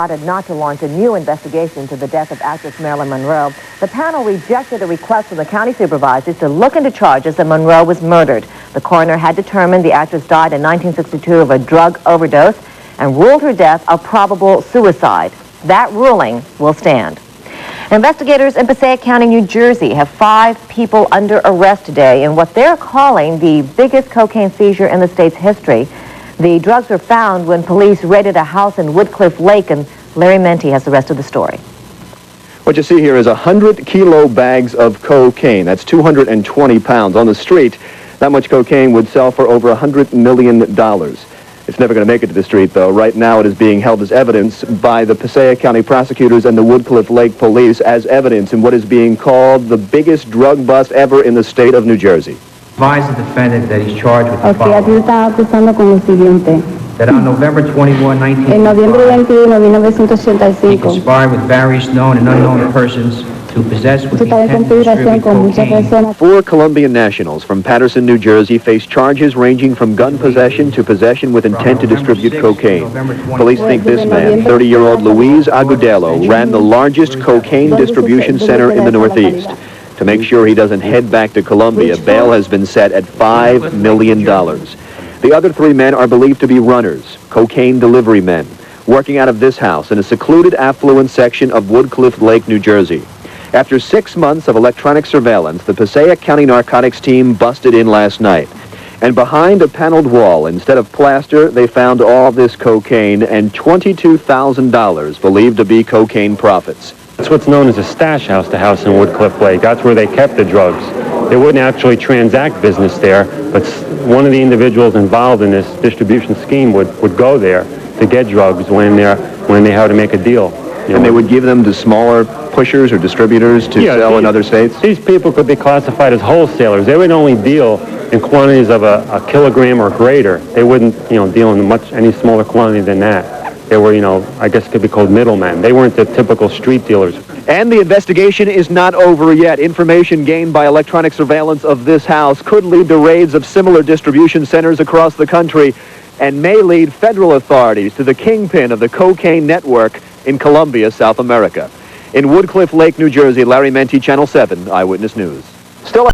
Decided not to launch a new investigation into the death of actress Marilyn Monroe. The panel rejected a request from the county supervisors to look into charges that Monroe was murdered. The coroner had determined the actress died in 1962 of a drug overdose and ruled her death a probable suicide. That ruling will stand. Investigators in Passaic County, New Jersey have 5 people under arrest today in what they're calling the biggest cocaine seizure in the state's history. The drugs were found when police raided a house in Woodcliff Lake, and Larry Menti has the rest of the story. What you see here is 100-kilo bags of cocaine. That's 220 pounds. On the street, that much cocaine would sell for over $100 million. It's never going to make it to the street, though. Right now, it is being held as evidence by the Passaic County prosecutors and the Woodcliff Lake police as evidence in what is being called the biggest drug bust ever in the state of New Jersey. Advise the defendant that he's charged with the Aquí está acusando con lo siguiente. that on November 21, En noviembre 1985, 21 de he 1985, conspired with various known and unknown persons to possess with se the estaba en intent to conspiración distribute con muchas cocaine. personas. 4 Colombian nationals from Patterson, New Jersey, face charges ranging from gun possession to possession with intent to distribute cocaine. Police think this man, 30-year-old Luis Agudelo, ran the largest cocaine distribution center in the Northeast. To make sure he doesn't head back to Colombia, bail has been set at $5 million. The other 3 men are believed to be runners, cocaine delivery men, working out of this house in a secluded affluent section of Woodcliff Lake, New Jersey. After 6 months of electronic surveillance, the Passaic County narcotics team busted in last night. And behind a paneled wall, instead of plaster, they found all this cocaine and $22,000 believed to be cocaine profits. It's what's known as a stash house, the house in Woodcliff Lake. That's where they kept the drugs. They wouldn't actually transact business there, but one of the individuals involved in this distribution scheme would go there to get drugs when they had to make a deal. And they would give them to smaller pushers or distributors to sell in other states? These people could be classified as wholesalers. They would only deal in quantities of a kilogram or greater. They wouldn't, deal in any smaller quantity than that. They were, I guess could be called middlemen. They weren't the typical street dealers. And the investigation is not over yet. Information gained by electronic surveillance of this house could lead to raids of similar distribution centers across the country and may lead federal authorities to the kingpin of the cocaine network in Colombia, South America. In Woodcliff Lake, New Jersey, Larry Menti, Channel 7 Eyewitness News. Still